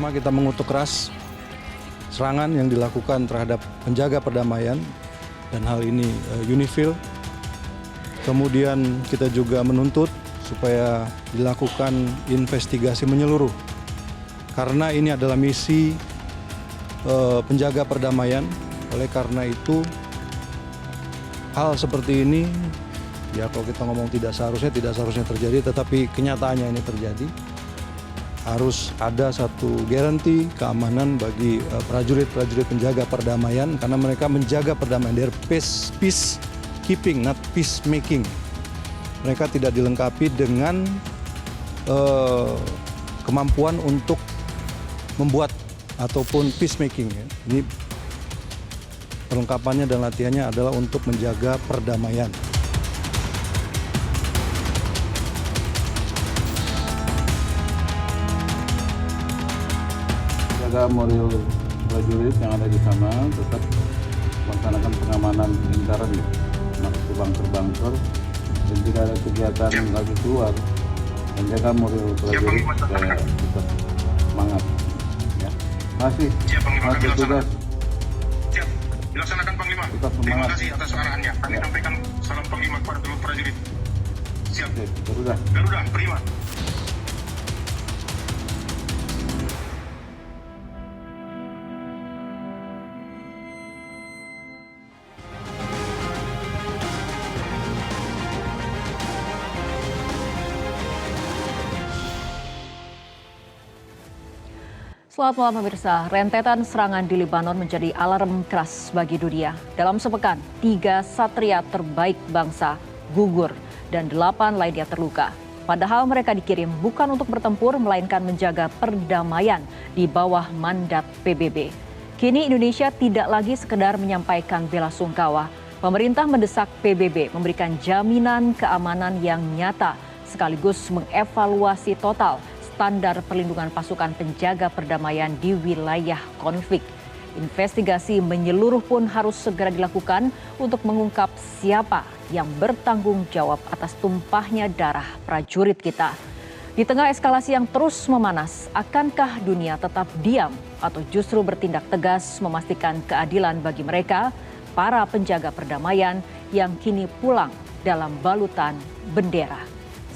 Pertama, kita mengutuk keras serangan yang dilakukan terhadap penjaga perdamaian dan hal ini UNIFIL. Kemudian kita juga menuntut supaya dilakukan investigasi menyeluruh karena ini adalah misi penjaga perdamaian. Oleh karena itu hal seperti ini ya kalau kita ngomong tidak seharusnya terjadi, tetapi kenyataannya ini terjadi. Harus ada satu garansi keamanan bagi prajurit-prajurit penjaga perdamaian karena mereka menjaga perdamaian. They're peacekeeping, not peacemaking. Mereka tidak dilengkapi dengan kemampuan untuk membuat ataupun peacemaking. Ini perlengkapannya dan latihannya adalah untuk menjaga perdamaian. Jaga moral prajurit yang ada di sana, tetap melaksanakan pengamanan lingkaran ya, masuk ke bunker-bunker dan tidak ada kegiatan lagi keluar, menjaga moral prajurit supaya tetap semangat. Ya, masih tugas. Siap, dilaksanakan Panglima. Tetap Terima semangat. kasih atas arahannya. Kami Ya. sampaikan salam Panglima kepada seluruh prajurit. Siap. Oke, Garuda. Garuda, prima. Selamat malam pemirsa, rentetan serangan di Lebanon menjadi alarm keras bagi dunia. Dalam sepekan, 3 satria terbaik bangsa gugur dan 8 lainnya terluka. Padahal mereka dikirim bukan untuk bertempur, melainkan menjaga perdamaian di bawah mandat PBB. Kini Indonesia tidak lagi sekedar menyampaikan bela sungkawa. Pemerintah mendesak PBB memberikan jaminan keamanan yang nyata, sekaligus mengevaluasi total standar perlindungan pasukan penjaga perdamaian di wilayah konflik. Investigasi menyeluruh pun harus segera dilakukan untuk mengungkap siapa yang bertanggung jawab atas tumpahnya darah prajurit kita. Di tengah eskalasi yang terus memanas, akankah dunia tetap diam atau justru bertindak tegas memastikan keadilan bagi mereka, para penjaga perdamaian yang kini pulang dalam balutan bendera?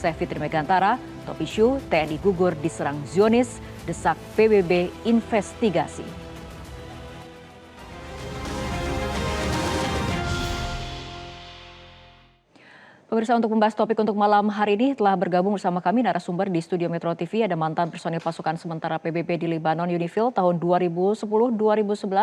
Saya Fitri Megantara. Top isu TNI gugur diserang Zionis, desak PBB investigasi. Pemirsa, untuk membahas topik untuk malam hari ini telah bergabung bersama kami narasumber di studio Metro TV. Ada mantan personil pasukan sementara PBB di Lebanon UNIFIL tahun 2010-2011,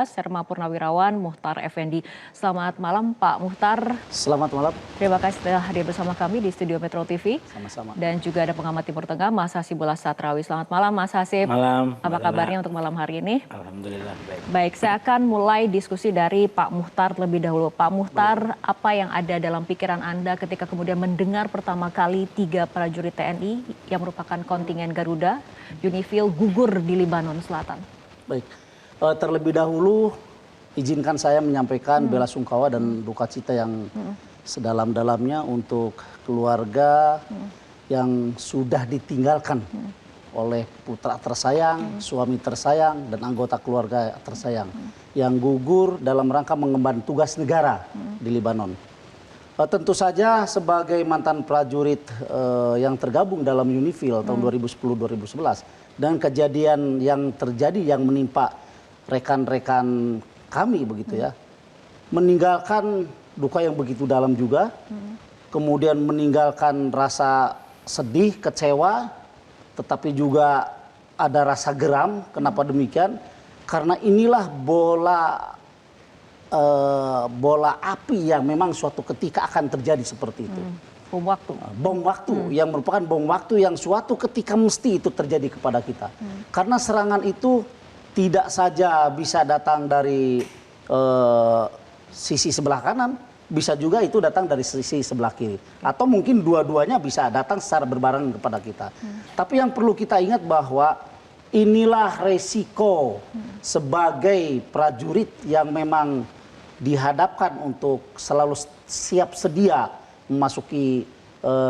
Serma Purnawirawan Muhtar Effendi. Selamat malam Pak Muhtar. Selamat malam. Terima kasih telah hadir bersama kami di studio Metro TV. Sama-sama. Dan juga ada pengamat Timur Tengah Mas Hasibullah Satrawi. Selamat malam Mas Hasib. Malam. Apa kabarnya untuk malam hari ini? Alhamdulillah baik. Baik, saya akan mulai diskusi dari Pak Muhtar terlebih dahulu. Pak Muhtar, apa yang ada dalam pikiran Anda ketika kemudian mendengar pertama kali 3 prajurit TNI yang merupakan kontingen Garuda UNIFIL gugur di Lebanon Selatan? Baik. Terlebih dahulu izinkan saya menyampaikan bela sungkawa dan duka cita yang sedalam-dalamnya untuk keluarga yang sudah ditinggalkan oleh putra tersayang, suami tersayang, dan anggota keluarga tersayang yang gugur dalam rangka mengemban tugas negara di Lebanon. Tentu saja sebagai mantan prajurit yang tergabung dalam UNIFIL tahun 2010-2011 dan kejadian yang terjadi yang menimpa rekan-rekan kami begitu ya, meninggalkan duka yang begitu dalam juga, kemudian meninggalkan rasa sedih, kecewa, tetapi juga ada rasa geram. Kenapa demikian? Karena inilah bola api yang memang suatu ketika akan terjadi seperti itu. Bom waktu. Bom waktu yang merupakan bom waktu yang suatu ketika mesti itu terjadi kepada kita. Karena serangan itu tidak saja bisa datang dari sisi sebelah kanan, bisa juga itu datang dari sisi sebelah kiri. Atau mungkin dua-duanya bisa datang secara berbarengan kepada kita. Tapi yang perlu kita ingat bahwa inilah resiko sebagai prajurit yang memang dihadapkan untuk selalu siap sedia memasuki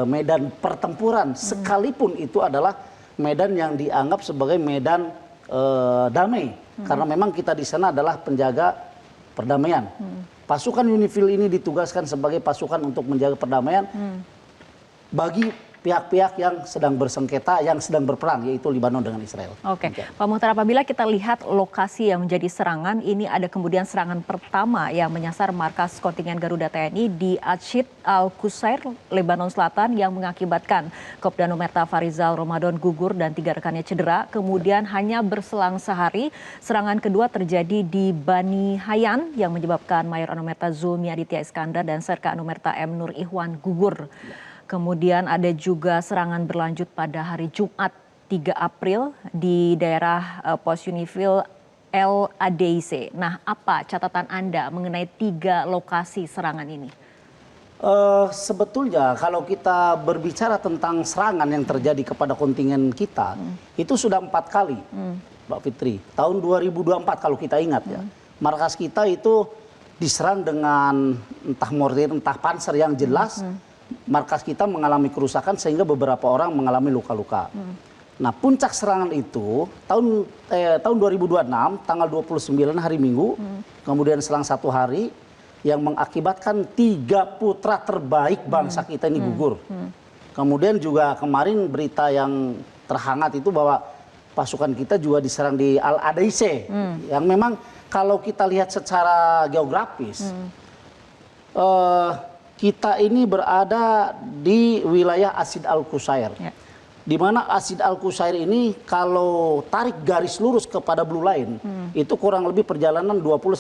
medan pertempuran, sekalipun itu adalah medan yang dianggap sebagai medan damai. Karena memang kita di sana adalah penjaga perdamaian. Pasukan UNIFIL ini ditugaskan sebagai pasukan untuk menjaga perdamaian bagi pihak-pihak yang sedang bersengketa, yang sedang berperang, yaitu Lebanon dengan Israel. Oke, Pak Muhtar, apabila kita lihat lokasi yang menjadi serangan, ini ada kemudian serangan pertama yang menyasar markas kontingen Garuda TNI di Atshid Al-Qusair, Lebanon Selatan, yang mengakibatkan Kopda Numerta Farizal Ramadan gugur dan 3 rekannya cedera. Kemudian hanya berselang sehari, serangan kedua terjadi di Bani Hayan yang menyebabkan Mayor Anumerta Zulmi Aditya Iskandar dan Serka Anumerta M. Nur Ihwan gugur. Kemudian ada juga serangan berlanjut pada hari Jumat 3 April di daerah Pos Unifil LADIC. Nah, apa catatan Anda mengenai 3 lokasi serangan ini? Sebetulnya kalau kita berbicara tentang serangan yang terjadi kepada kontingen kita, itu sudah 4 kali, Mbak Fitri. Tahun 2024 kalau kita ingat ya, markas kita itu diserang dengan entah mortir, entah panser yang jelas. Markas kita mengalami kerusakan sehingga beberapa orang mengalami luka-luka. Nah, puncak serangan itu tahun 2026 tanggal 29 hari Minggu, kemudian selang 1 hari yang mengakibatkan 3 putra terbaik bangsa kita ini gugur. Kemudian juga kemarin berita yang terhangat itu bahwa pasukan kita juga diserang di Al-Adaice, yang memang kalau kita lihat secara geografis, kita ini berada di wilayah Atshid Al-Qusair. Di mana Atshid Al-Qusair ini kalau tarik garis lurus kepada Blue Line, itu kurang lebih perjalanan 25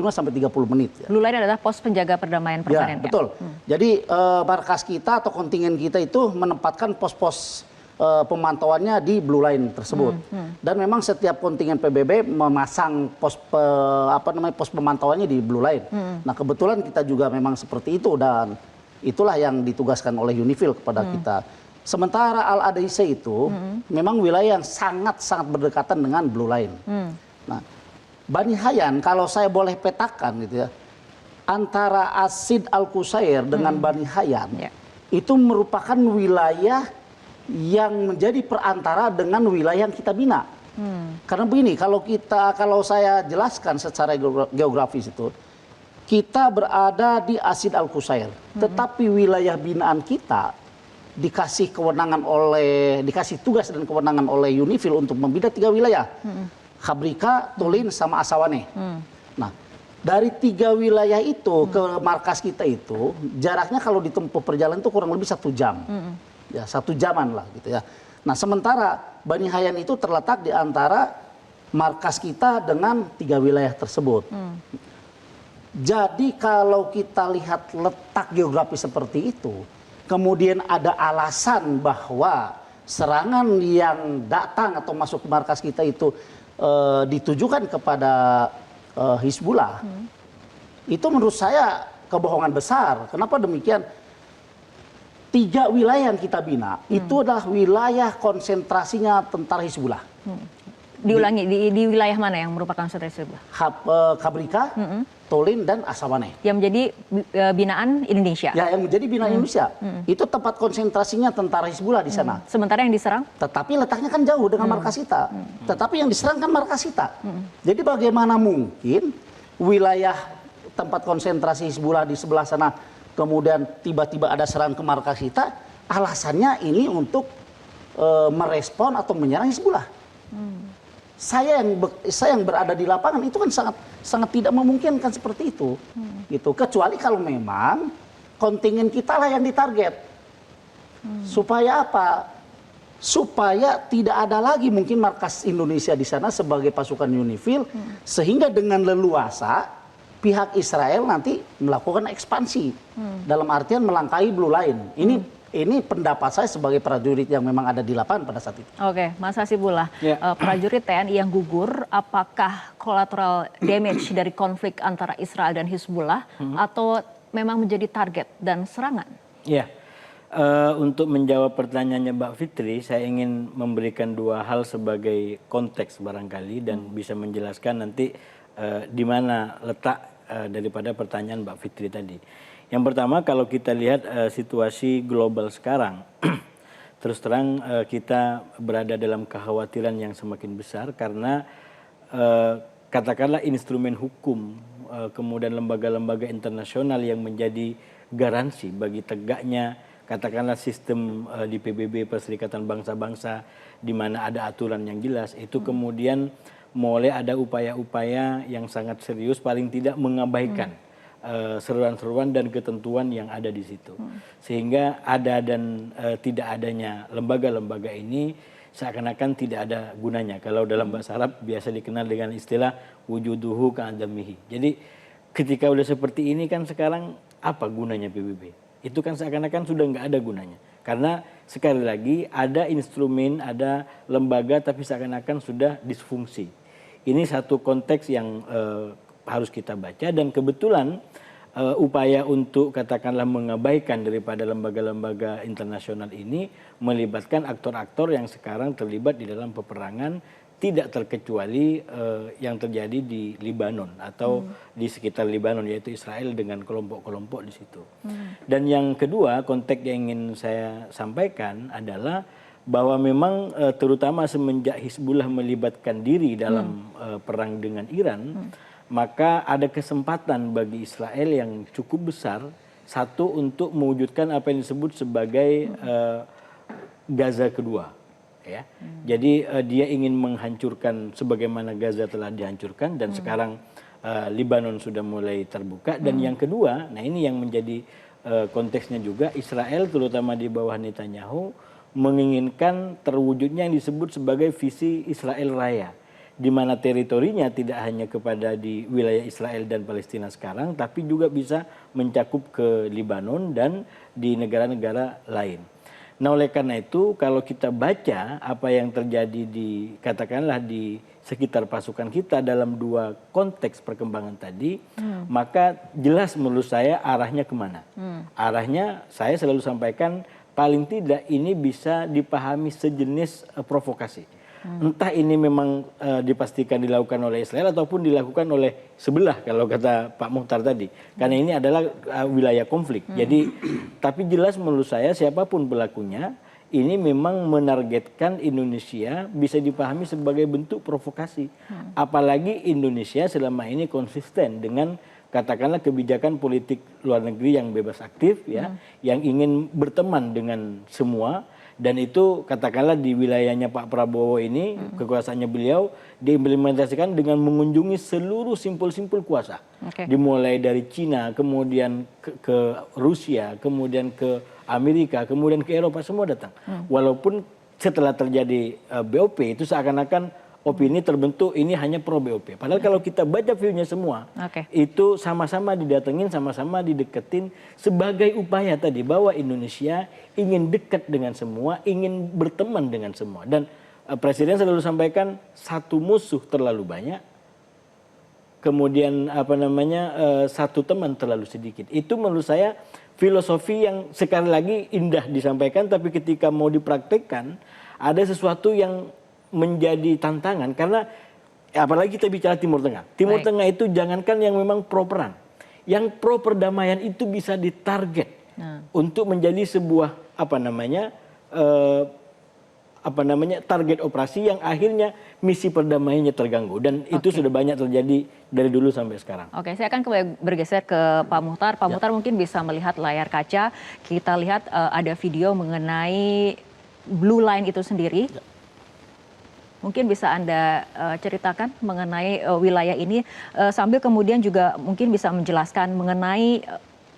sampai 30 menit. Ya. Blue Line adalah pos penjaga perdamaian permanen. Ya, betul. Jadi markas kita atau kontingen kita itu menempatkan pos-pos pemantauannya di Blue Line tersebut. Dan memang setiap kontingen PBB memasang pos pemantauannya di Blue Line. Nah, kebetulan kita juga memang seperti itu dan itulah yang ditugaskan oleh UNIFIL kepada kita. Sementara Al-Adaice itu memang wilayah yang sangat-sangat berdekatan dengan Blue Line. Nah, Bani Hayan kalau saya boleh petakan gitu ya, antara Atshid Al-Qusair dengan Bani Hayan itu merupakan wilayah yang menjadi perantara dengan wilayah yang kita bina. Karena begini, kalau saya jelaskan secara geografis itu, kita berada di Atshid Al-Qusair, tetapi wilayah binaan kita dikasih tugas dan kewenangan oleh UNIFIL untuk membina 3 wilayah, Khabrika, Tulin, sama Asawaneh. Nah, dari 3 wilayah itu ke markas kita itu jaraknya kalau ditempuh perjalanan itu kurang lebih 1 jam. Ya, 1 jaman lah gitu ya. Nah, sementara Bani Hayan itu terletak di antara markas kita dengan 3 wilayah tersebut. Jadi kalau kita lihat letak geografis seperti itu, kemudian ada alasan bahwa serangan yang datang atau masuk ke markas kita itu ditujukan kepada Hizbullah, itu menurut saya kebohongan besar. Kenapa demikian? 3 wilayah yang kita bina itu adalah wilayah konsentrasinya tentara Hizbullah. Diulangi, di wilayah mana yang merupakan konsentrasi Hizbullah? Khabrika, Tulin, dan Asawaneh. Yang menjadi binaan Indonesia? Ya, yang menjadi binaan Indonesia. Itu tempat konsentrasinya tentara Hizbullah di sana. Sementara yang diserang? Tetapi letaknya kan jauh dengan markas kita. Tetapi yang diserang kan markas kita. Jadi bagaimana mungkin wilayah tempat konsentrasi Hizbullah di sebelah sana kemudian tiba-tiba ada serangan ke markas kita, alasannya ini untuk merespon atau menyerang Hizbullah. Saya yang berada di lapangan itu kan sangat tidak memungkinkan seperti itu. Gitu. Kecuali kalau memang kontingen kita lah yang ditarget. Supaya apa? Supaya tidak ada lagi mungkin markas Indonesia di sana sebagai pasukan UNIFIL, sehingga dengan leluasa pihak Israel nanti melakukan ekspansi dalam artian melangkahi Blue Line. Ini pendapat saya sebagai prajurit yang memang ada di lapangan pada saat itu. Oke, Mas Hasibullah, prajurit TNI yang gugur, apakah collateral damage dari konflik antara Israel dan Hizbullah atau memang menjadi target dan serangan? Ya, untuk menjawab pertanyaannya Mbak Fitri, saya ingin memberikan 2 hal sebagai konteks barangkali dan bisa menjelaskan nanti di mana letak daripada pertanyaan Mbak Fitri tadi. Yang pertama, kalau kita lihat situasi global sekarang, terus terang kita berada dalam kekhawatiran yang semakin besar karena katakanlah instrumen hukum, kemudian lembaga-lembaga internasional yang menjadi garansi bagi tegaknya katakanlah sistem di PBB, Perserikatan Bangsa-Bangsa, di mana ada aturan yang jelas, itu kemudian mulai ada upaya-upaya yang sangat serius, paling tidak mengabaikan seruan-seruan dan ketentuan yang ada di situ. Sehingga ada dan tidak adanya lembaga-lembaga ini seakan-akan tidak ada gunanya. Kalau dalam bahasa Arab biasa dikenal dengan istilah wujuduhu ka'adamihi. Jadi ketika udah seperti ini kan sekarang apa gunanya PBB? Itu kan seakan-akan sudah nggak ada gunanya. Karena sekali lagi ada instrumen, ada lembaga tapi seakan-akan sudah disfungsi. Ini satu konteks yang harus kita baca dan kebetulan upaya untuk katakanlah mengabaikan daripada lembaga-lembaga internasional ini melibatkan aktor-aktor yang sekarang terlibat di dalam peperangan tidak terkecuali yang terjadi di Libanon atau di sekitar Libanon yaitu Israel dengan kelompok-kelompok di situ. Dan yang kedua konteks yang ingin saya sampaikan adalah bahwa memang terutama semenjak Hizbullah melibatkan diri dalam perang dengan Iran, maka ada kesempatan bagi Israel yang cukup besar, satu untuk mewujudkan apa yang disebut sebagai Gaza kedua. Ya. Jadi dia ingin menghancurkan sebagaimana Gaza telah dihancurkan dan sekarang Libanon sudah mulai terbuka. Dan yang kedua, nah ini yang menjadi konteksnya juga, Israel terutama di bawah Netanyahu menginginkan terwujudnya yang disebut sebagai visi Israel Raya, di mana teritorinya tidak hanya kepada di wilayah Israel dan Palestina sekarang, tapi juga bisa mencakup ke Libanon dan di negara-negara lain. Nah oleh karena itu kalau kita baca apa yang terjadi di katakanlah di sekitar pasukan kita dalam dua konteks perkembangan tadi, maka jelas menurut saya arahnya kemana. Arahnya saya selalu sampaikan paling tidak ini bisa dipahami sejenis provokasi. Entah ini memang dipastikan dilakukan oleh Israel ataupun dilakukan oleh sebelah kalau kata Pak Muhtar tadi. Karena ini adalah wilayah konflik. Jadi tapi jelas menurut saya siapapun pelakunya ini memang menargetkan Indonesia bisa dipahami sebagai bentuk provokasi. Apalagi Indonesia selama ini konsisten dengan katakanlah kebijakan politik luar negeri yang bebas aktif ya, yang ingin berteman dengan semua. Dan itu katakanlah di wilayahnya Pak Prabowo ini, kekuasaannya beliau diimplementasikan dengan mengunjungi seluruh simpul-simpul kuasa. Dimulai dari Cina, kemudian ke Rusia, kemudian ke Amerika, kemudian ke Eropa, semua datang. Walaupun setelah terjadi BOP itu seakan-akan opini terbentuk ini hanya pro BOP. Padahal kalau kita baca view-nya semua, itu sama-sama didatengin, sama-sama dideketin sebagai upaya tadi bahwa Indonesia ingin dekat dengan semua, ingin berteman dengan semua. Dan Presiden selalu sampaikan satu musuh terlalu banyak, kemudian satu teman terlalu sedikit. Itu menurut saya filosofi yang sekali lagi indah disampaikan, tapi ketika mau dipraktekkan ada sesuatu yang menjadi tantangan karena apalagi kita bicara Timur Tengah. Timur Tengah itu jangankan yang memang pro perang, yang pro perdamaian itu bisa ditarget untuk menjadi sebuah target operasi yang akhirnya misi perdamaiannya terganggu dan itu sudah banyak terjadi dari dulu sampai sekarang. Oke, saya akan bergeser ke Pak Muhtar. Pak Muhtar mungkin bisa melihat layar kaca. Kita lihat ada video mengenai Blue Line itu sendiri. Mungkin bisa Anda ceritakan mengenai wilayah ini sambil kemudian juga mungkin bisa menjelaskan mengenai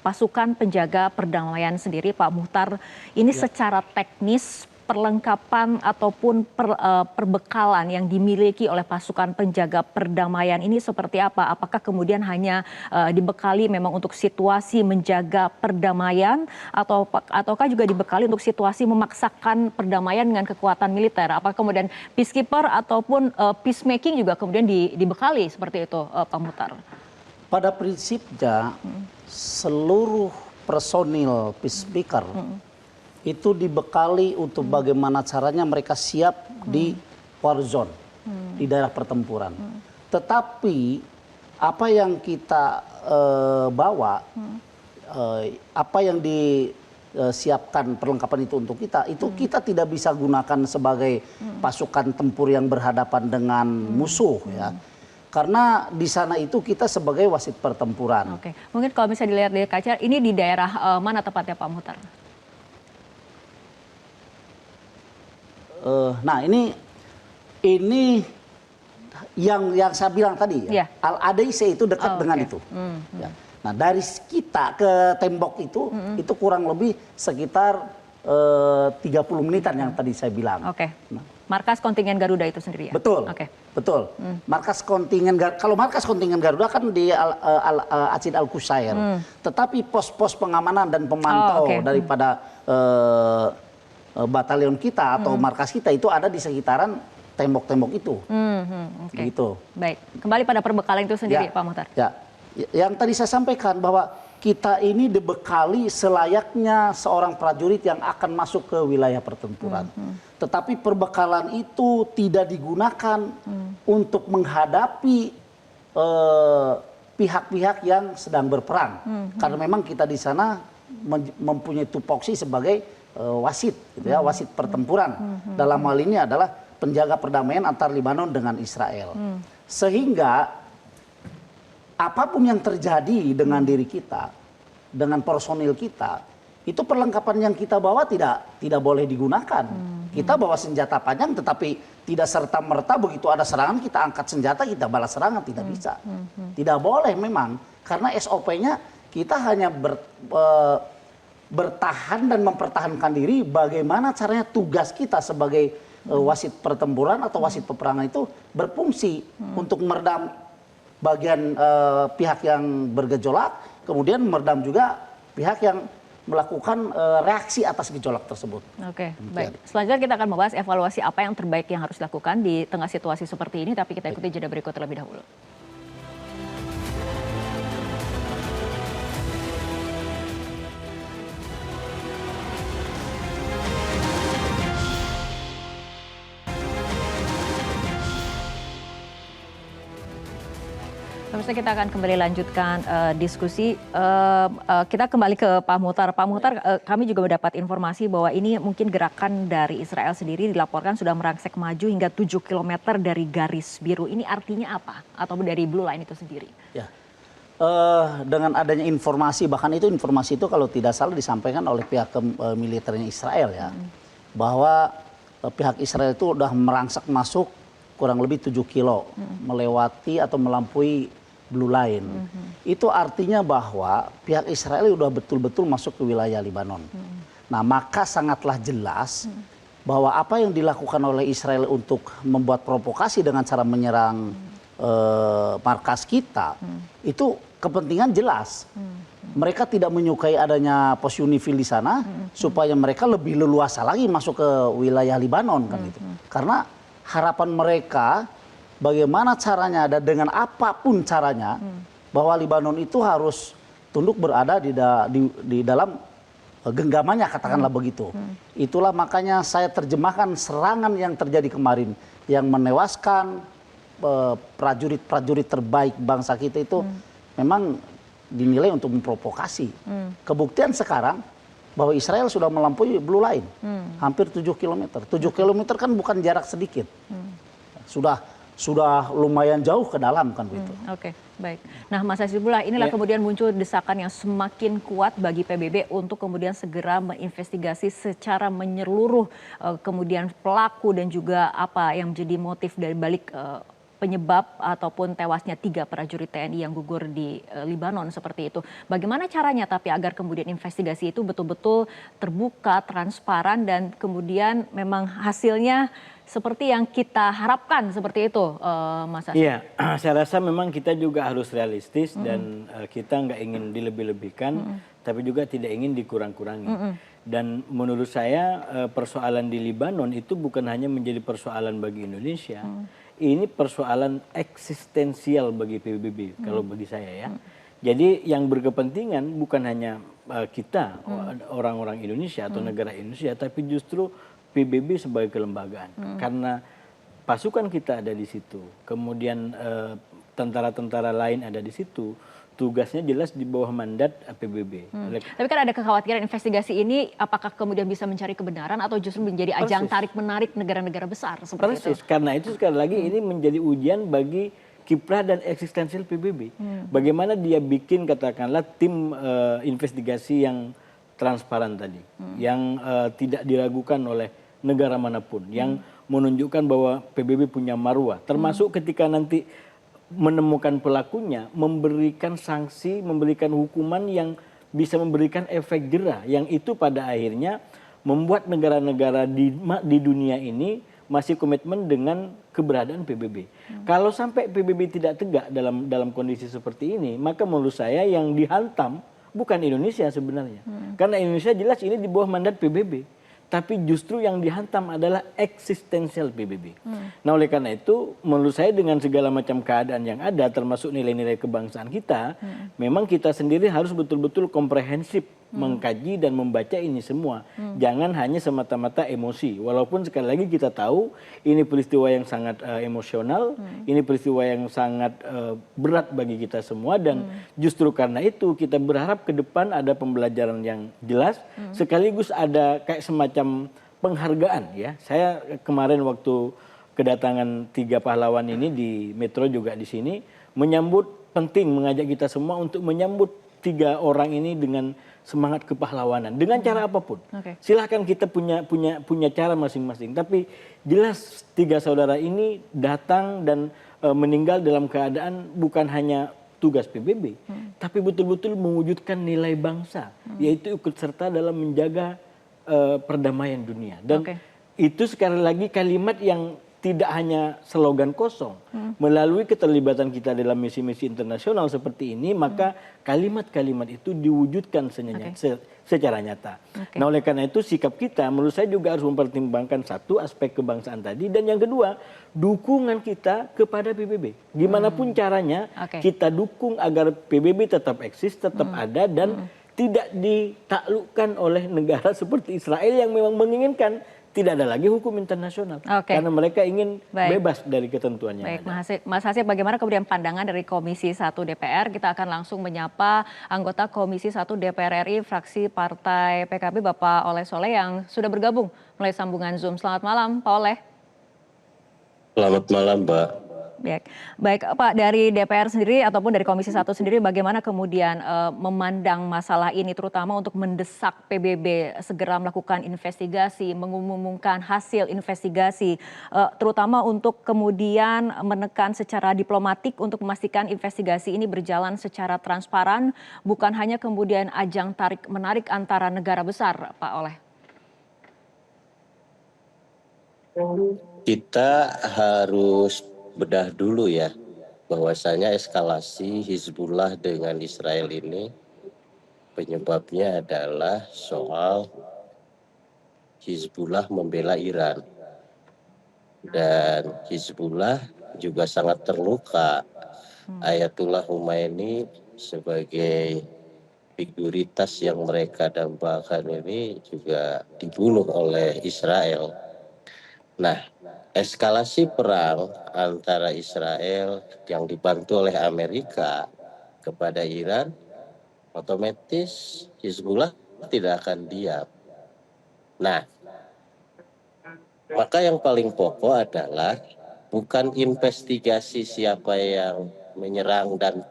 pasukan penjaga perdamaian sendiri Pak Muhtar. Ini secara teknis perlengkapan ataupun perbekalan yang dimiliki oleh pasukan penjaga perdamaian ini seperti apa? Apakah kemudian hanya dibekali memang untuk situasi menjaga perdamaian ataukah juga dibekali untuk situasi memaksakan perdamaian dengan kekuatan militer? Apakah kemudian peacekeeper ataupun peacemaking juga kemudian dibekali seperti itu Pak Muhtar? Pada prinsipnya seluruh personil peacemaker itu dibekali untuk bagaimana caranya mereka siap di war zone, di daerah pertempuran. Tetapi apa yang kita bawa, apa yang siapkan perlengkapan itu untuk kita, itu kita tidak bisa gunakan sebagai pasukan tempur yang berhadapan dengan musuh ya. Karena di sana itu kita sebagai wasit pertempuran. Oke, mungkin kalau bisa dilihat dari kaca, ini di daerah mana tepatnya Pak Muhtar? Nah ini yang saya bilang tadi ya, Al-Adaiseh itu dekat dengan itu. Ya. Nah dari kita ke tembok itu kurang lebih sekitar 30 menitan yang tadi saya bilang. Oke. Markas kontingen Garuda itu sendiri ya? Betul. Oke. Betul. Markas kontingen kalau markas kontingen Garuda kan di Acid Al-Qusair. Tetapi pos-pos pengamanan dan pemantau daripada batalion kita atau markas kita itu ada di sekitaran tembok-tembok itu. Gitu. Baik. Kembali pada perbekalan itu sendiri Pak Muhtar. Ya. Yang tadi saya sampaikan bahwa kita ini dibekali selayaknya seorang prajurit yang akan masuk ke wilayah pertempuran. Tetapi perbekalan itu tidak digunakan untuk menghadapi pihak-pihak yang sedang berperang. Karena memang kita di sana mempunyai tupoksi sebagai wasit, gitu ya, wasit pertempuran. Dalam hal ini adalah penjaga perdamaian antar Lebanon dengan Israel. Sehingga apapun yang terjadi dengan diri kita, dengan personil kita, itu perlengkapan yang kita bawa tidak boleh digunakan. Kita bawa senjata panjang, tetapi tidak serta-merta begitu ada serangan kita angkat senjata, kita balas serangan, tidak bisa. Tidak boleh memang, karena SOP-nya kita hanya bertahan dan mempertahankan diri. Bagaimana caranya tugas kita sebagai wasit pertempuran atau wasit peperangan itu berfungsi untuk meredam bagian pihak yang bergejolak, kemudian meredam juga pihak yang melakukan reaksi atas gejolak tersebut. Oke, baik. Selanjutnya kita akan membahas evaluasi apa yang terbaik yang harus dilakukan di tengah situasi seperti ini, tapi kita ikuti jeda berikut terlebih dahulu. Pemirsa, kita akan kembali lanjutkan diskusi. Kita kembali ke Pak Muhtar. Pak Muhtar, kami juga mendapat informasi bahwa ini mungkin gerakan dari Israel sendiri dilaporkan sudah merangsek maju hingga 7 km dari garis biru. Ini artinya apa? Atau dari Blue Line itu sendiri? Ya. Dengan adanya informasi, bahkan itu informasi itu kalau tidak salah disampaikan oleh pihak militernya Israel ya, bahwa pihak Israel itu sudah merangsek masuk kurang lebih 7 kilo, melewati atau melampaui Blue Line. Itu artinya bahwa pihak Israel sudah betul-betul masuk ke wilayah Lebanon. Nah, maka sangatlah jelas bahwa apa yang dilakukan oleh Israel untuk membuat provokasi dengan cara menyerang markas kita, itu kepentingan jelas. Mereka tidak menyukai adanya pos Unifil di sana, supaya mereka lebih leluasa lagi masuk ke wilayah Lebanon kan gitu. Karena harapan mereka bagaimana caranya dan dengan apapun caranya bahwa Lebanon itu harus tunduk berada di dalam genggamannya, katakanlah begitu. Itulah makanya saya terjemahkan serangan yang terjadi kemarin yang menewaskan prajurit-prajurit terbaik bangsa kita itu memang dinilai untuk memprovokasi. Kebuktian sekarang bahwa Israel sudah melampaui Blue Line, hampir 7 km. 7 km kan bukan jarak sedikit. Sudah lumayan jauh ke dalam kan begitu. Oke, baik. Nah, Mas Hasibullah, inilah kemudian muncul desakan yang semakin kuat bagi PBB untuk kemudian segera menginvestigasi secara menyeluruh kemudian pelaku dan juga apa yang menjadi motif dari balik penyebab ataupun tewasnya 3 prajurit TNI yang gugur di Lebanon seperti itu. Bagaimana caranya tapi agar kemudian investigasi itu betul-betul terbuka, transparan dan kemudian memang hasilnya seperti yang kita harapkan seperti itu, Mas Hasim? Iya, saya rasa memang kita juga harus realistis dan kita nggak ingin dilebih-lebihkan, tapi juga tidak ingin dikurang-kurangi. Dan menurut saya persoalan di Lebanon itu bukan hanya menjadi persoalan bagi Indonesia, ini persoalan eksistensial bagi PBB kalau bagi saya ya. Jadi yang berkepentingan bukan hanya kita orang-orang Indonesia atau negara Indonesia, tapi justru PBB sebagai kelembagaan. Karena pasukan kita ada di situ, kemudian tentara-tentara lain ada di situ, tugasnya jelas di bawah mandat PBB. Tapi kan ada kekhawatiran investigasi ini apakah kemudian bisa mencari kebenaran atau justru menjadi ajang tarik-menarik negara-negara besar seperti Persis, itu? karena itu sekali lagi ini menjadi ujian bagi kiprah dan eksistensial PBB. Bagaimana dia bikin katakanlah tim investigasi yang transparan tadi, yang tidak diragukan oleh negara manapun, yang menunjukkan bahwa PBB punya marwah, termasuk ketika nanti menemukan pelakunya, memberikan sanksi, memberikan hukuman yang bisa memberikan efek jerah, yang itu pada akhirnya membuat negara-negara di dunia ini masih komitmen dengan keberadaan PBB. Kalau sampai PBB tidak tegak dalam kondisi seperti ini, maka menurut saya yang dihantam bukan Indonesia sebenarnya. Karena Indonesia jelas ini di bawah mandat PBB. Tapi justru yang dihantam adalah eksistensial PBB. Nah oleh karena itu menurut saya dengan segala macam keadaan yang ada termasuk nilai-nilai kebangsaan kita, memang kita sendiri harus betul-betul komprehensif mengkaji dan membaca ini semua. Jangan hanya semata-mata emosi. Walaupun sekali lagi kita tahu ini peristiwa yang sangat emosional, ini peristiwa yang sangat berat bagi kita semua dan justru karena itu kita berharap ke depan ada pembelajaran yang jelas, sekaligus ada kayak semacam penghargaan ya. Saya kemarin waktu kedatangan 3 pahlawan ini di Metro juga di sini menyambut, penting mengajak kita semua untuk menyambut 3 orang ini dengan semangat kepahlawanan dengan cara apapun. Silahkan kita punya cara masing-masing. Tapi jelas 3 saudara ini datang dan meninggal dalam keadaan bukan hanya tugas PBB, tapi betul-betul mewujudkan nilai bangsa, yaitu ikut serta dalam menjaga perdamaian dunia. Dan itu sekali lagi kalimat yang tidak hanya slogan kosong. Melalui keterlibatan kita dalam misi-misi internasional seperti ini, maka kalimat-kalimat itu diwujudkan secara nyata. Nah oleh karena itu sikap kita menurut saya juga harus mempertimbangkan satu aspek kebangsaan tadi, dan yang kedua dukungan kita kepada PBB. Gimana pun caranya kita dukung agar PBB tetap eksis, tetap ada dan tidak ditaklukkan oleh negara seperti Israel yang memang menginginkan tidak ada lagi hukum internasional. Karena mereka ingin bebas dari ketentuannya. Baik, Mas Hasib, bagaimana kemudian pandangan dari Komisi 1 DPR? Kita akan langsung menyapa anggota Komisi 1 DPR RI, fraksi Partai PKB, Bapak Oleh Soleh yang sudah bergabung melalui sambungan Zoom. Selamat malam, Pak Oleh. Selamat malam, Mbak. Baik, Pak, dari DPR sendiri ataupun dari Komisi 1 sendiri bagaimana kemudian memandang masalah ini, terutama untuk mendesak PBB segera melakukan investigasi, mengumumkan hasil investigasi, terutama untuk kemudian menekan secara diplomatik untuk memastikan investigasi ini berjalan secara transparan, bukan hanya kemudian ajang tarik-menarik antara negara besar, Pak Oleh. Kita harus bedah dulu ya, bahwasanya eskalasi Hizbullah dengan Israel ini penyebabnya adalah soal Hizbullah membela Iran. Dan Hizbullah juga sangat terluka. Ayatullah Khomeini sebagai figuritas yang mereka dambakan ini juga dibunuh oleh Israel. Nah, eskalasi perang antara Israel yang dibantu oleh Amerika kepada Iran, otomatis Hizbullah tidak akan diam. Nah, maka yang paling pokok adalah bukan investigasi siapa yang menyerang dan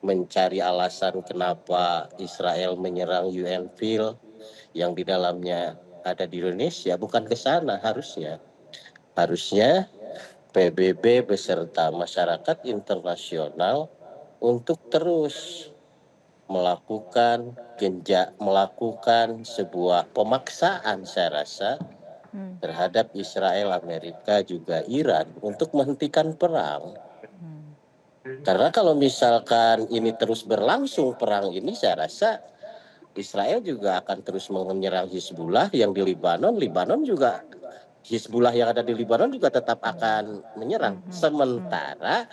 mencari alasan kenapa Israel menyerang UNFIL yang di dalamnya ada di Indonesia, bukan ke sana harusnya. Harusnya PBB beserta masyarakat internasional untuk terus melakukan sebuah pemaksaan saya rasa terhadap Israel, Amerika juga Iran untuk menghentikan perang. Karena kalau misalkan ini terus berlangsung perang ini, saya rasa Israel juga akan terus menyerang Hizbullah yang di Libanon. Libanon juga Hizbullah yang ada di Libanon juga tetap akan menyerang. Sementara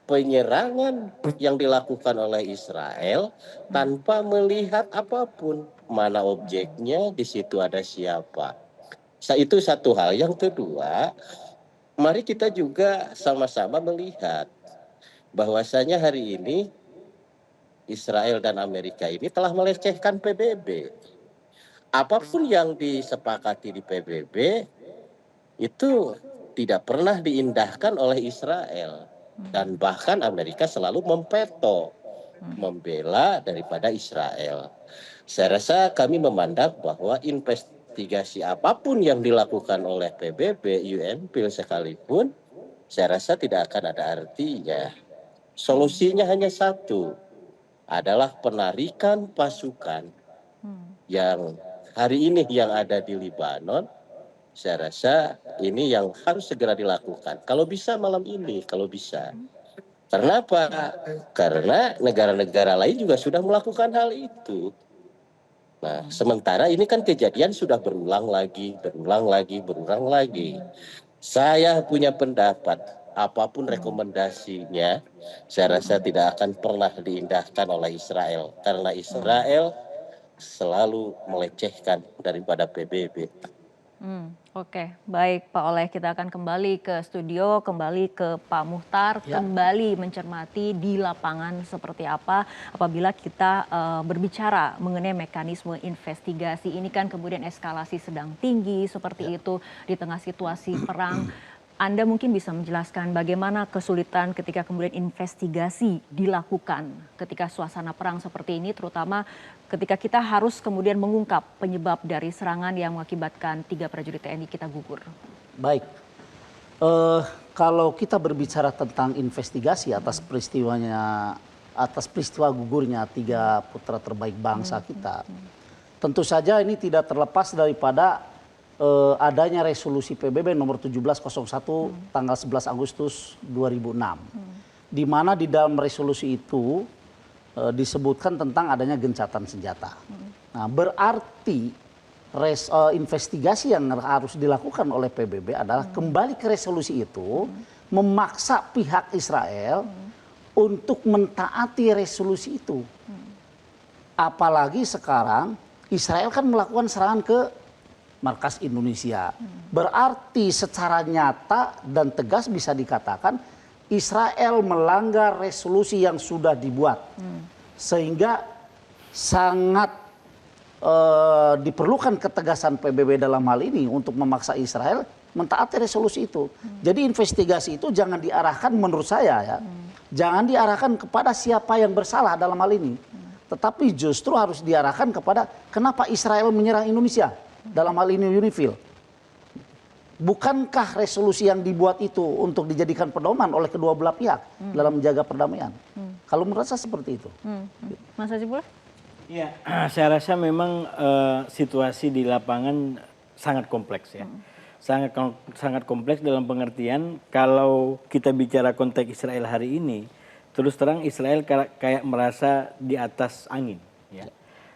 penyerangan yang dilakukan oleh Israel tanpa melihat apapun, mana objeknya, di situ ada siapa. Itu satu hal. Yang kedua, mari kita juga sama-sama melihat bahwasanya hari ini Israel dan Amerika ini telah melecehkan PBB. Apapun yang disepakati di PBB itu tidak pernah diindahkan oleh Israel. Dan bahkan Amerika selalu memveto, membela daripada Israel. Saya rasa kami memandang bahwa investigasi apapun yang dilakukan oleh PBB, UNPIL sekalipun, saya rasa tidak akan ada artinya. Solusinya hanya satu, adalah penarikan pasukan yang hari ini yang ada di Libanon. Saya rasa ini yang harus segera dilakukan. Kalau bisa malam ini, kalau bisa. Karena apa? Karena negara-negara lain juga sudah melakukan hal itu. Nah, sementara ini kan kejadian sudah berulang lagi. Saya punya pendapat, apapun rekomendasinya, saya rasa tidak akan pernah diindahkan oleh Israel. Karena Israel selalu melecehkan daripada PBB. Oke, baik Pak Oleh, kita akan kembali ke studio, kembali ke Pak Muhtar, kembali mencermati di lapangan seperti apa apabila kita berbicara mengenai mekanisme investigasi. Ini kan kemudian eskalasi sedang tinggi seperti itu di tengah situasi perang. Anda mungkin bisa menjelaskan bagaimana kesulitan ketika kemudian investigasi dilakukan ketika suasana perang seperti ini, terutama ketika kita harus kemudian mengungkap penyebab dari serangan yang mengakibatkan 3 prajurit TNI kita gugur. Baik, kalau kita berbicara tentang investigasi atas peristiwa gugurnya 3 putra terbaik bangsa kita, tentu saja ini tidak terlepas daripada adanya resolusi PBB nomor 1701 tanggal 11 Agustus 2006. Di mana di dalam resolusi itu disebutkan tentang adanya gencatan senjata. Nah, berarti investigasi yang harus dilakukan oleh PBB adalah kembali ke resolusi itu, memaksa pihak Israel untuk mentaati resolusi itu. Apalagi sekarang Israel kan melakukan serangan ke markas Indonesia. Berarti secara nyata dan tegas bisa dikatakan Israel melanggar resolusi yang sudah dibuat. Sehingga sangat diperlukan ketegasan PBB dalam hal ini untuk memaksa Israel mentaati resolusi itu. Jadi investigasi itu jangan diarahkan, menurut saya ya, jangan diarahkan kepada siapa yang bersalah dalam hal ini. Tetapi justru harus diarahkan kepada kenapa Israel menyerang Indonesia. Dalam hal ini UNIFIL. Bukankah resolusi yang dibuat itu untuk dijadikan pedoman oleh kedua belah pihak dalam menjaga perdamaian? Kalau menurut saya seperti itu. Mas Hajibullah? Ya, saya rasa memang situasi di lapangan sangat kompleks ya. Sangat kompleks dalam pengertian kalau kita bicara konteks Israel hari ini, terus terang Israel kayak merasa di atas angin ya.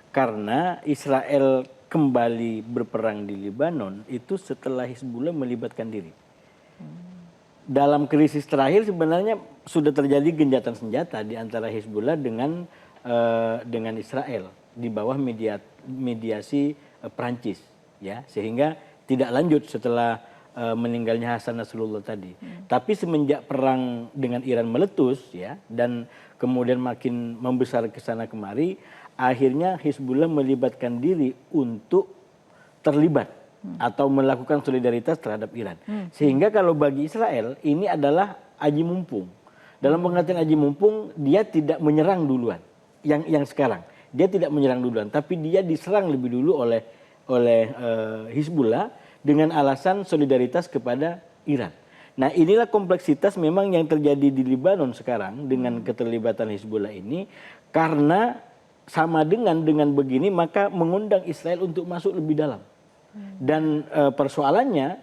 Karena Israel kembali berperang di Libanon itu setelah Hizbullah melibatkan diri. Dalam krisis terakhir sebenarnya sudah terjadi gencatan senjata di antara Hizbullah dengan Israel di bawah mediasi Prancis ya, sehingga tidak lanjut setelah meninggalnya Hasan Nasrullah tadi. Tapi semenjak perang dengan Iran meletus ya dan kemudian makin membesar ke sana kemari, akhirnya Hizbullah melibatkan diri untuk terlibat atau melakukan solidaritas terhadap Iran. Sehingga kalau bagi Israel ini adalah aji mumpung. Dalam pengertian aji mumpung, dia tidak menyerang duluan. Yang sekarang dia tidak menyerang duluan, tapi dia diserang lebih dulu oleh Hizbullah dengan alasan solidaritas kepada Iran. Nah, inilah kompleksitas memang yang terjadi di Libanon sekarang dengan keterlibatan Hizbullah ini, karena sama dengan begini maka mengundang Israel untuk masuk lebih dalam. Dan persoalannya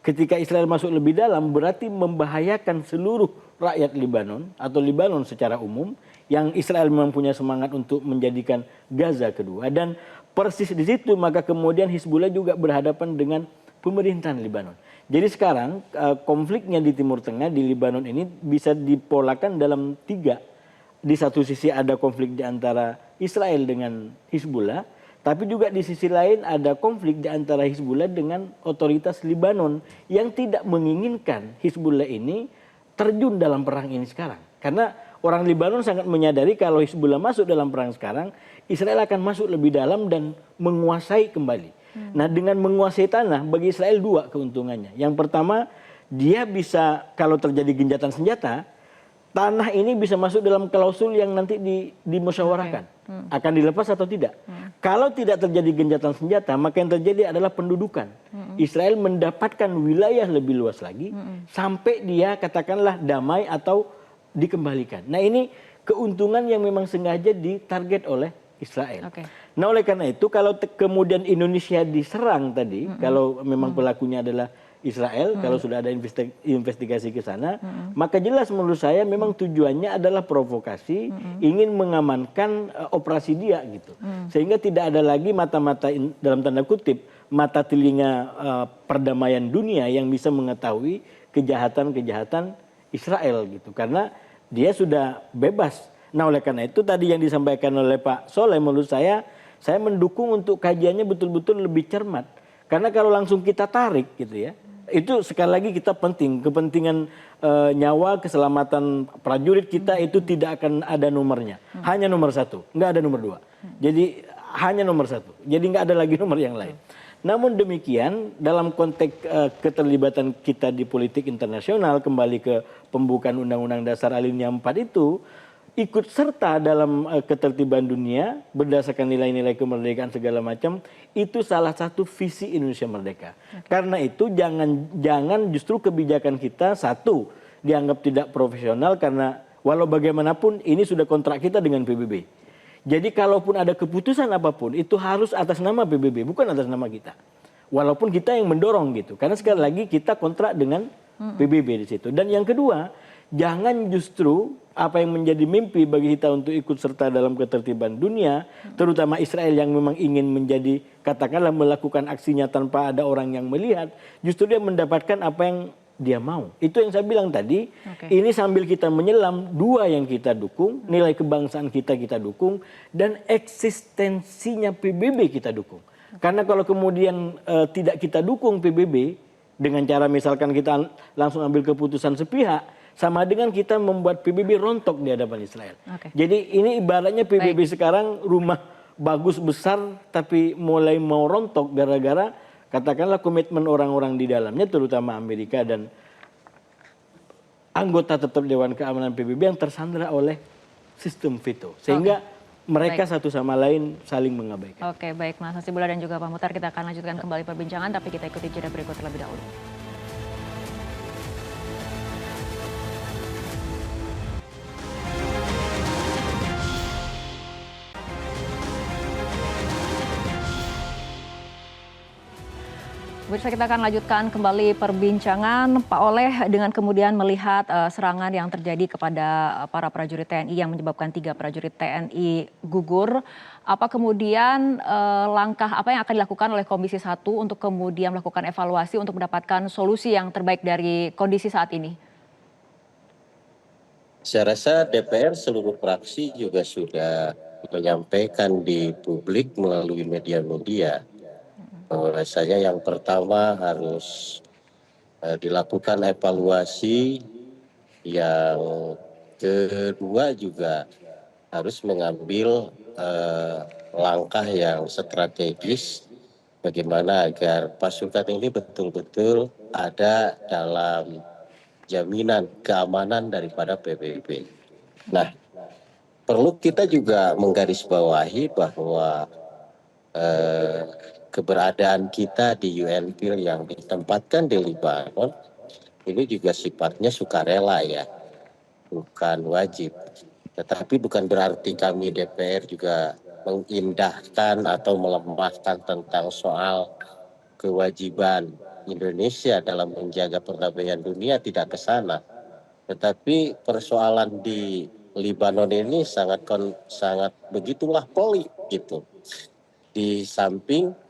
ketika Israel masuk lebih dalam berarti membahayakan seluruh rakyat Libanon atau Libanon secara umum, yang Israel memang punya semangat untuk menjadikan Gaza kedua. Dan persis di situ maka kemudian Hizbullah juga berhadapan dengan pemerintahan Libanon. Jadi sekarang konfliknya di Timur Tengah, di Libanon ini bisa dipolakan dalam 3. Di satu sisi ada konflik di antara Israel dengan Hizbullah, tapi juga di sisi lain ada konflik di antara Hizbullah dengan otoritas Libanon yang tidak menginginkan Hizbullah ini terjun dalam perang ini sekarang. Karena orang Libanon sangat menyadari kalau Hizbullah masuk dalam perang sekarang, Israel akan masuk lebih dalam dan menguasai kembali. Nah, dengan menguasai tanah, bagi Israel dua keuntungannya. Yang pertama, dia bisa kalau terjadi gencatan senjata, tanah ini bisa masuk dalam klausul yang nanti dimusyawarahkan. Akan dilepas atau tidak. Kalau tidak terjadi gencatan senjata, maka yang terjadi adalah pendudukan. Israel mendapatkan wilayah lebih luas lagi, sampai dia katakanlah damai atau dikembalikan. Nah, ini keuntungan yang memang sengaja ditarget oleh Israel. Nah, oleh karena itu kalau kemudian Indonesia diserang tadi, kalau memang pelakunya adalah Israel, kalau sudah ada investigasi ke sana, maka jelas menurut saya memang tujuannya adalah provokasi, ingin mengamankan operasi dia gitu. Sehingga tidak ada lagi mata-mata dalam tanda kutip, mata telinga perdamaian dunia yang bisa mengetahui kejahatan-kejahatan Israel gitu. Karena dia sudah bebas. Nah, oleh karena itu tadi yang disampaikan oleh Pak Soleh menurut saya mendukung untuk kajiannya betul-betul lebih cermat. Karena kalau langsung kita tarik gitu ya, itu sekali lagi kita kepentingan nyawa, keselamatan prajurit kita itu tidak akan ada nomornya. Hanya nomor satu, nggak ada nomor dua. Jadi hanya nomor satu, jadi nggak ada lagi nomor yang lain. Namun demikian dalam konteks keterlibatan kita di politik internasional, kembali ke pembukaan Undang-Undang Dasar Alinea 4 itu, ikut serta dalam ketertiban dunia berdasarkan nilai-nilai kemerdekaan segala macam, itu salah satu visi Indonesia Merdeka. Karena itu jangan justru kebijakan kita satu dianggap tidak profesional, karena walau bagaimanapun ini sudah kontrak kita dengan PBB. Jadi kalaupun ada keputusan apapun itu harus atas nama PBB, bukan atas nama kita. Walaupun kita yang mendorong gitu. Karena sekali lagi kita kontrak dengan PBB di situ. Dan yang kedua, jangan justru apa yang menjadi mimpi bagi kita untuk ikut serta dalam ketertiban dunia, terutama Israel yang memang ingin menjadi, katakanlah melakukan aksinya tanpa ada orang yang melihat, justru dia mendapatkan apa yang dia mau. Itu yang saya bilang tadi, ini sambil kita menyelam, dua yang kita dukung, nilai kebangsaan kita dukung, dan eksistensinya PBB kita dukung. Karena kalau kemudian tidak kita dukung PBB, dengan cara misalkan kita langsung ambil keputusan sepihak, sama dengan kita membuat PBB rontok di hadapan Israel. Jadi ini ibaratnya PBB sekarang rumah bagus besar tapi mulai mau rontok gara-gara katakanlah komitmen orang-orang di dalamnya, terutama Amerika dan anggota tetap Dewan Keamanan PBB yang tersandra oleh sistem veto. Sehingga mereka satu sama lain saling mengabaikan. Oke, baik Mas Hasibullah dan juga Pak Muhtar, kita akan lanjutkan kembali perbincangan, tapi kita ikuti jeda berikut terlebih dahulu. Pemirsa, kita akan lanjutkan kembali perbincangan. Pak Oleh, dengan kemudian melihat serangan yang terjadi kepada para prajurit TNI yang menyebabkan 3 prajurit TNI gugur, apa kemudian langkah apa yang akan dilakukan oleh Komisi 1 untuk kemudian melakukan evaluasi untuk mendapatkan solusi yang terbaik dari kondisi saat ini? Saya rasa DPR seluruh fraksi juga sudah menyampaikan di publik melalui media-media. Bahwasanya yang pertama harus dilakukan evaluasi, yang kedua juga harus mengambil langkah yang strategis bagaimana agar pasukan ini betul-betul ada dalam jaminan keamanan daripada PBB. Nah, perlu kita juga menggarisbawahi bahwa keberadaan kita di UNFIL yang ditempatkan di Libanon ini juga sifatnya sukarela ya, bukan wajib. Tetapi bukan berarti kami DPR juga mengindahkan atau melemahkan tentang soal kewajiban Indonesia dalam menjaga perdamaian dunia, tidak ke sana. Tetapi persoalan di Libanon ini sangat begitulah pelik gitu. Di samping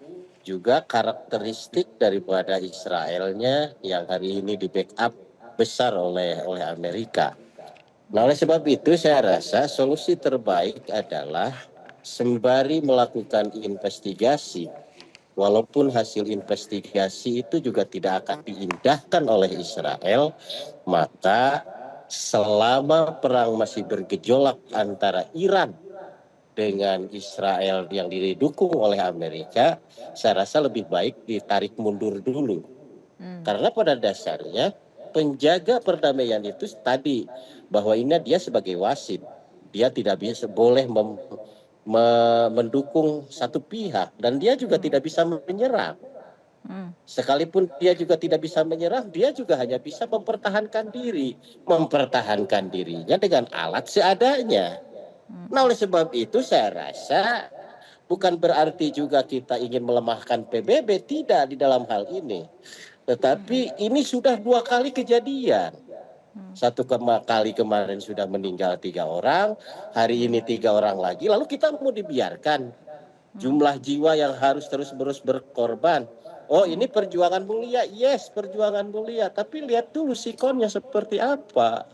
juga karakteristik daripada Israelnya yang hari ini di backup besar oleh Amerika. Nah, oleh sebab itu saya rasa solusi terbaik adalah sembari melakukan investigasi, walaupun hasil investigasi itu juga tidak akan diindahkan oleh Israel, maka selama perang masih bergejolak antara Iran dengan Israel yang didukung oleh Amerika, saya rasa lebih baik ditarik mundur dulu. Karena pada dasarnya penjaga perdamaian itu tadi bahwa ini dia sebagai wasit, dia tidak bisa boleh mendukung satu pihak dan dia juga tidak bisa menyerang. Sekalipun dia juga tidak bisa menyerang, dia juga hanya bisa mempertahankan dirinya dengan alat seadanya. Nah, oleh sebab itu saya rasa bukan berarti juga kita ingin melemahkan PBB, tidak di dalam hal ini. Tetapi ini sudah 2 kali kejadian. Satu kali kemarin sudah meninggal 3 orang, hari ini 3 orang lagi, lalu kita mau dibiarkan jumlah jiwa yang harus terus-menerus berkorban. Oh, ini perjuangan mulia, yes, perjuangan mulia, tapi lihat dulu sikonnya seperti apa.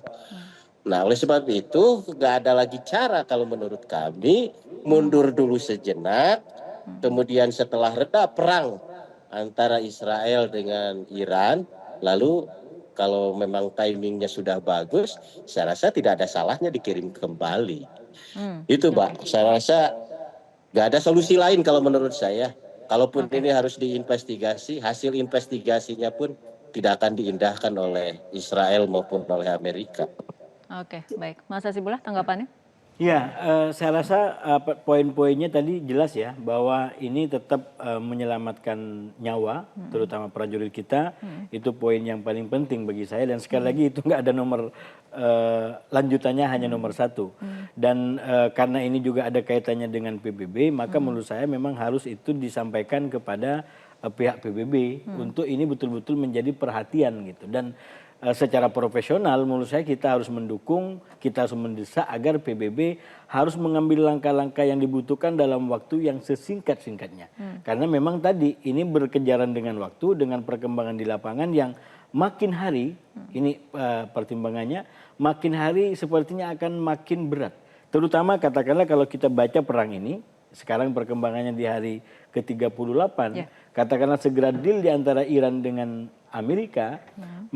Nah, oleh sebab itu nggak ada lagi cara kalau menurut kami mundur dulu sejenak, kemudian setelah reda perang antara Israel dengan Iran, lalu kalau memang timingnya sudah bagus, saya rasa tidak ada salahnya dikirim kembali. Itu, Mbak. Saya rasa nggak ada solusi lain kalau menurut saya. Kalaupun ini harus diinvestigasi, hasil investigasinya pun tidak akan diindahkan oleh Israel maupun oleh Amerika. Oke, baik. Mas Hasibullah, tanggapannya? Ya, saya rasa poin-poinnya tadi jelas ya, bahwa ini tetap menyelamatkan nyawa, terutama prajurit kita. Itu poin yang paling penting bagi saya, dan sekali lagi itu nggak ada nomor lanjutannya, hanya nomor 1. Dan karena ini juga ada kaitannya dengan PBB, maka menurut saya memang harus itu disampaikan kepada pihak PBB untuk ini betul-betul menjadi perhatian gitu. Dan secara profesional menurut saya kita harus mendukung, kita harus mendesak agar PBB harus mengambil langkah-langkah yang dibutuhkan dalam waktu yang sesingkat-singkatnya. Karena memang tadi ini berkejaran dengan waktu, dengan perkembangan di lapangan yang makin hari, ini pertimbangannya, makin hari sepertinya akan makin berat. Terutama katakanlah kalau kita baca perang ini, sekarang perkembangannya di hari ke-38, katakanlah segera deal di antara Iran dengan Amerika,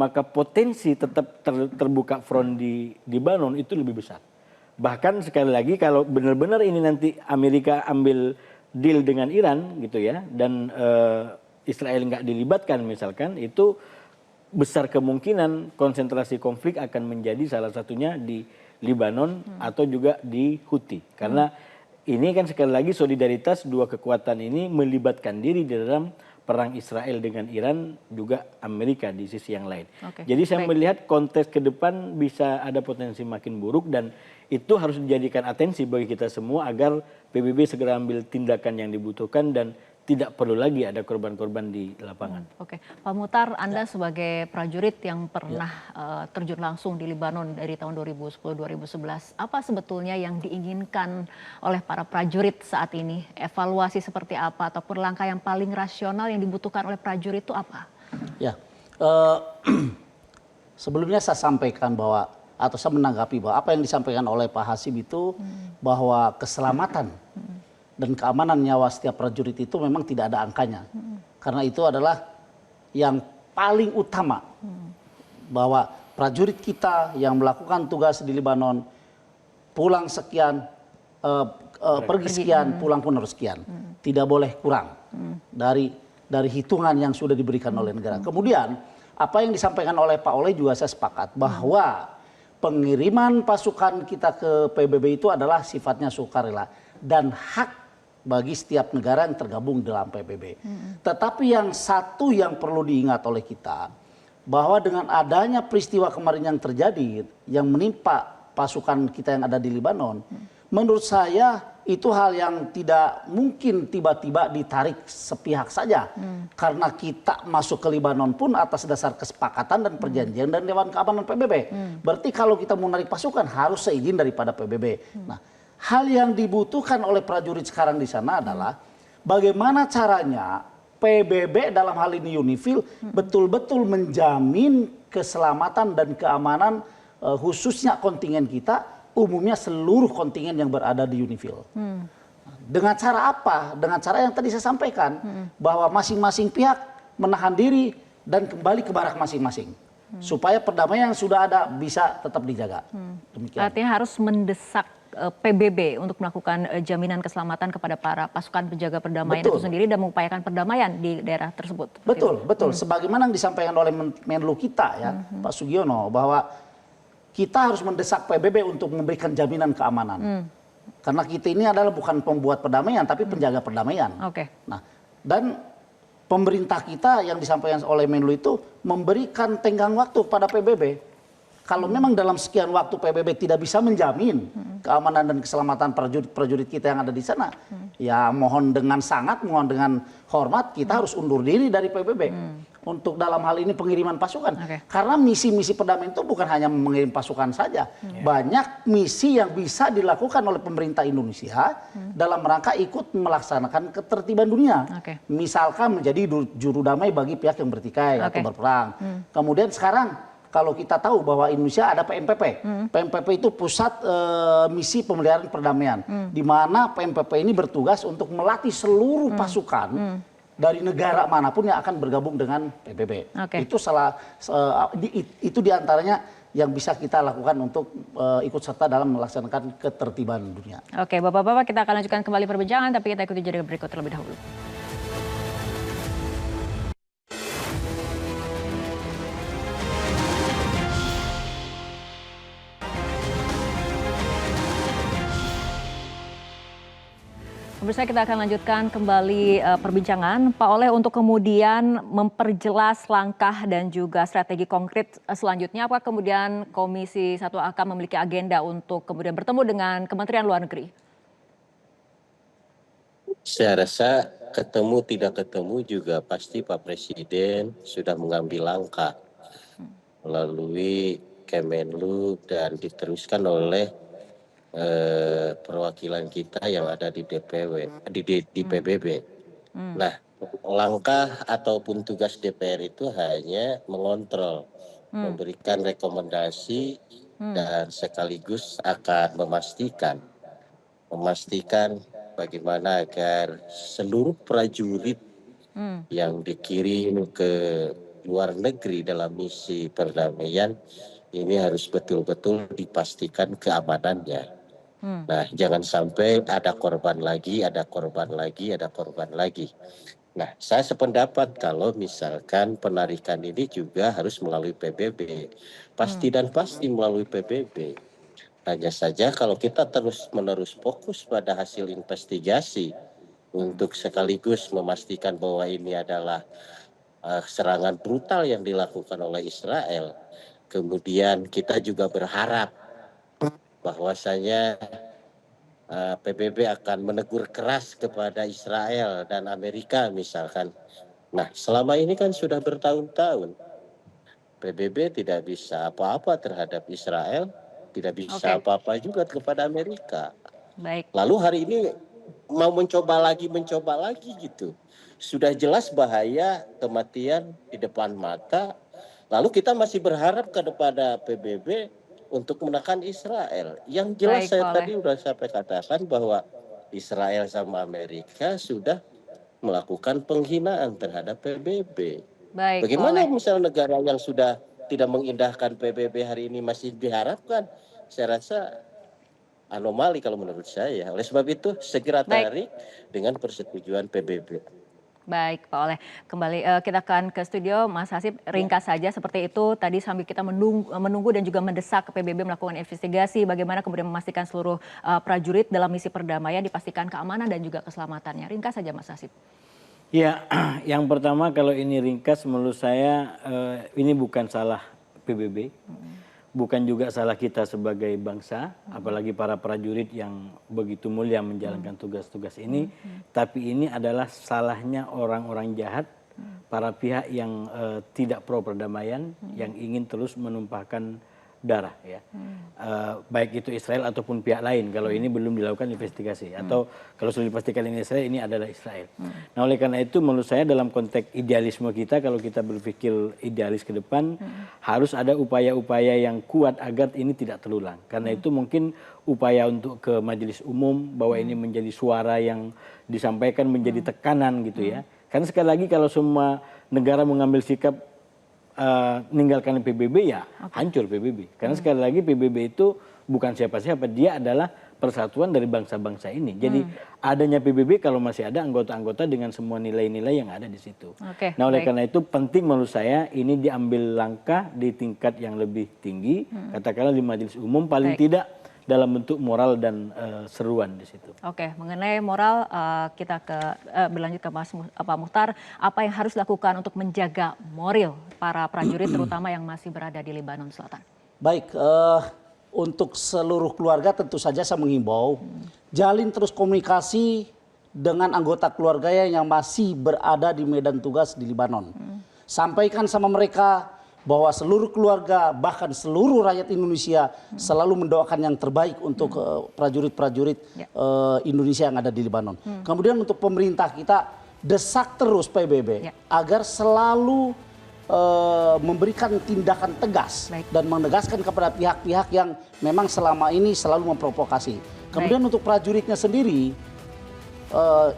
maka potensi tetap terbuka front di Lebanon itu lebih besar. Bahkan sekali lagi kalau benar-benar ini nanti Amerika ambil deal dengan Iran gitu ya, dan Israel nggak dilibatkan misalkan, itu besar kemungkinan konsentrasi konflik akan menjadi salah satunya di Lebanon atau juga di Houthi. Karena ini kan sekali lagi solidaritas dua kekuatan ini melibatkan diri di dalam perang Israel dengan Iran, juga Amerika di sisi yang lain. Jadi saya melihat konteks ke depan bisa ada potensi makin buruk, dan itu harus dijadikan atensi bagi kita semua agar PBB segera ambil tindakan yang dibutuhkan dan tidak perlu lagi ada korban-korban di lapangan. Oke, Pak Muhtar, Anda sebagai prajurit yang pernah terjun langsung di Lebanon dari tahun 2010-2011, apa sebetulnya yang diinginkan oleh para prajurit saat ini? Evaluasi seperti apa ataupun langkah yang paling rasional yang dibutuhkan oleh prajurit itu apa? Ya, sebelumnya saya sampaikan bahwa, atau saya menanggapi bahwa apa yang disampaikan oleh Pak Hasib itu bahwa keselamatan dan keamanan nyawa setiap prajurit itu memang tidak ada angkanya. Karena itu adalah yang paling utama. Bahwa prajurit kita yang melakukan tugas di Lebanon, pulang sekian, pergi sekian, pulang pun harus sekian. Tidak boleh kurang dari hitungan yang sudah diberikan oleh negara. Kemudian apa yang disampaikan oleh Pak Oleh juga saya sepakat bahwa pengiriman pasukan kita ke PBB itu adalah sifatnya sukarela dan hak bagi setiap negara yang tergabung dalam PBB. Tetapi yang satu yang perlu diingat oleh kita, bahwa dengan adanya peristiwa kemarin yang terjadi, yang menimpa pasukan kita yang ada di Lebanon, menurut saya itu hal yang tidak mungkin tiba-tiba ditarik sepihak saja. Karena kita masuk ke Lebanon pun atas dasar kesepakatan dan perjanjian dan Dewan Keamanan PBB. Berarti kalau kita mau narik pasukan harus seizin daripada PBB. Nah, hal yang dibutuhkan oleh prajurit sekarang di sana adalah bagaimana caranya PBB dalam hal ini UNIFIL betul-betul menjamin keselamatan dan keamanan khususnya kontingen kita, umumnya seluruh kontingen yang berada di UNIFIL. Dengan cara apa? Dengan cara yang tadi saya sampaikan, bahwa masing-masing pihak menahan diri dan kembali ke barak masing-masing. supaya perdamaian yang sudah ada bisa tetap dijaga. Demikian. Artinya harus mendesak PBB untuk melakukan jaminan keselamatan kepada para pasukan penjaga perdamaian itu sendiri dan mengupayakan perdamaian di daerah tersebut. Betul. Sebagaimana yang disampaikan oleh Menlu kita ya, Pak Sugiono, bahwa kita harus mendesak PBB untuk memberikan jaminan keamanan. Karena kita ini adalah bukan pembuat perdamaian, tapi penjaga perdamaian. Nah, dan pemerintah kita yang disampaikan oleh Menlu itu memberikan tenggang waktu pada PBB. Kalau memang dalam sekian waktu PBB tidak bisa menjamin keamanan dan keselamatan prajurit kita yang ada di sana, ya mohon dengan hormat kita harus undur diri dari PBB. Untuk dalam hal ini pengiriman pasukan. Karena misi-misi perdamaian itu bukan hanya mengirim pasukan saja. Banyak misi yang bisa dilakukan oleh pemerintah Indonesia dalam rangka ikut melaksanakan ketertiban dunia. Misalkan menjadi juru damai bagi pihak yang bertikai atau berperang. Kemudian sekarang kalau kita tahu bahwa Indonesia ada PMPP. PMPP itu pusat misi pemeliharaan perdamaian. Di mana PMPP ini bertugas untuk melatih seluruh pasukan dari negara manapun yang akan bergabung dengan PBB. Itu diantaranya yang bisa kita lakukan untuk ikut serta dalam melaksanakan ketertiban dunia. Oke, Bapak-Bapak, kita akan lanjutkan kembali perbincangan, tapi kita ikuti jeda berikut terlebih dahulu. Pemirsa, kita akan lanjutkan kembali perbincangan. Pak Oleh, untuk kemudian memperjelas langkah dan juga strategi konkret selanjutnya, apa kemudian Komisi 1AK memiliki agenda untuk kemudian bertemu dengan Kementerian Luar Negeri? Saya rasa ketemu tidak ketemu juga pasti Pak Presiden sudah mengambil langkah melalui Kemenlu dan diteruskan oleh perwakilan kita yang ada di di PBB. Nah, langkah ataupun tugas DPR itu hanya mengontrol, memberikan rekomendasi dan sekaligus akan memastikan bagaimana agar seluruh prajurit yang dikirim ke luar negeri dalam misi perdamaian ini harus betul-betul dipastikan keamanannya. Nah, jangan sampai ada korban lagi. Nah, saya sependapat kalau misalkan penarikan ini juga harus melalui PBB. Pasti melalui PBB. Hanya saja kalau kita terus-menerus fokus pada hasil investigasi untuk sekaligus memastikan bahwa ini adalah serangan brutal yang dilakukan oleh Israel. Kemudian kita juga berharap bahwasanya PBB akan menegur keras kepada Israel dan Amerika misalkan. Nah, selama ini kan sudah bertahun-tahun PBB tidak bisa apa-apa terhadap Israel, tidak bisa apa-apa juga kepada Amerika. Lalu hari ini mau mencoba lagi gitu. Sudah jelas bahaya kematian di depan mata. Lalu kita masih berharap kepada PBB untuk menekan Israel. Yang jelas tadi sudah saya katakan bahwa Israel sama Amerika sudah melakukan penghinaan terhadap PBB. Bagaimana misalnya negara yang sudah tidak mengindahkan PBB hari ini masih diharapkan? Saya rasa anomali kalau menurut saya. Oleh sebab itu segera tarik dengan persetujuan PBB. Baik, Pak Oleh. Kembali kita akan ke studio, Mas Hasib. Ringkas saja seperti itu. Tadi sambil kita menunggu dan juga mendesak ke PBB melakukan investigasi, bagaimana kemudian memastikan seluruh prajurit dalam misi perdamaian dipastikan keamanan dan juga keselamatannya. Ringkas saja, Mas Hasib. Ya, yang pertama kalau ini ringkas menurut saya ini bukan salah PBB. Bukan juga salah kita sebagai bangsa, apalagi para prajurit yang begitu mulia menjalankan tugas-tugas ini. Tapi ini adalah salahnya orang-orang jahat, para pihak yang tidak pro perdamaian, yang ingin terus menumpahkan darah, ya. Baik itu Israel ataupun pihak lain, kalau ini belum dilakukan investigasi. Atau kalau sudah dipastikan ini Israel, ini adalah Israel. Nah, oleh karena itu menurut saya dalam konteks idealisme kita, kalau kita berpikir idealis ke depan, harus ada upaya-upaya yang kuat agar ini tidak terulang. Karena itu mungkin upaya untuk ke majelis umum, bahwa ini menjadi suara yang disampaikan menjadi tekanan gitu ya. Karena sekali lagi kalau semua negara mengambil sikap meninggalkan PBB ya hancur PBB. Karena sekali lagi PBB itu bukan siapa-siapa, dia adalah persatuan dari bangsa-bangsa ini. Jadi adanya PBB kalau masih ada anggota-anggota dengan semua nilai-nilai yang ada di situ. Oke, Nah oleh baik. karena itu penting menurut saya ini diambil langkah di tingkat yang lebih tinggi, katakanlah di majelis umum paling Baik. tidak dalam bentuk moral dan seruan di situ. Oke, mengenai moral kita berlanjut ke Pak Muhtar, apa yang harus dilakukan untuk menjaga moral para prajurit terutama yang masih berada di Lebanon Selatan? Baik, untuk seluruh keluarga tentu saja saya menghimbau jalin terus komunikasi dengan anggota keluarganya yang masih berada di medan tugas di Lebanon. Sampaikan sama mereka bahwa seluruh keluarga bahkan seluruh rakyat Indonesia selalu mendoakan yang terbaik untuk prajurit-prajurit Indonesia yang ada di Lebanon. Kemudian untuk pemerintah kita desak terus PBB agar selalu memberikan tindakan tegas dan menegaskan kepada pihak-pihak yang memang selama ini selalu memprovokasi. Kemudian untuk prajuritnya sendiri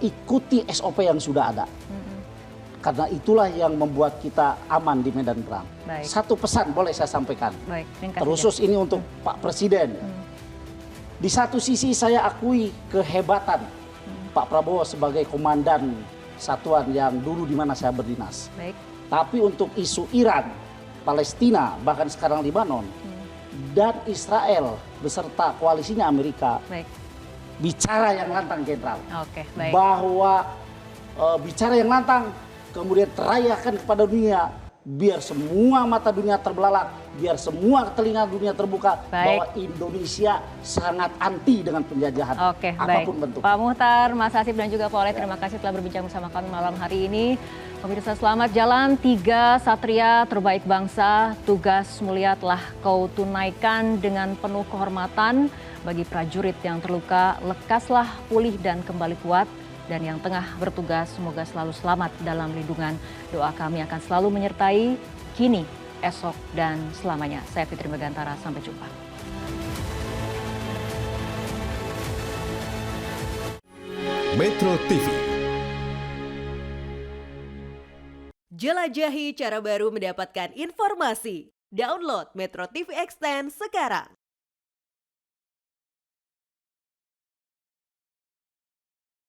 ikuti SOP yang sudah ada. Karena itulah yang membuat kita aman di medan perang. Baik. Satu pesan boleh saya sampaikan. Baik, ringkas Terusus ini untuk Pak Presiden. Di satu sisi saya akui kehebatan Pak Prabowo sebagai komandan satuan yang dulu di mana saya berdinas. Baik. Tapi untuk isu Iran, Palestina, bahkan sekarang Lebanon, dan Israel beserta koalisinya Amerika, Baik. bicara yang lantang Jenderal. Oke, baik. Bahwa bicara yang lantang, kemudian terayakan kepada dunia, biar semua mata dunia terbelalak, biar semua telinga dunia terbuka, bahwa Indonesia sangat anti dengan penjajahan. Oke, apapun baik. bentuk. Pak Muhtar, Mas Hasib dan juga Pak Oleh, terima kasih telah berbincang bersama kami malam hari ini. Pemirsa, selamat jalan 3 satria terbaik bangsa. Tugas mulia telah kau tunaikan dengan penuh kehormatan. Bagi prajurit yang terluka, lekaslah pulih dan kembali kuat. Dan yang tengah bertugas, semoga selalu selamat dalam lindungan. Doa kami akan selalu menyertai kini, esok, dan selamanya. Saya Fitri Megantara, sampai jumpa. Metro TV. Jelajahi cara baru mendapatkan informasi. Download Metro TV Extend sekarang.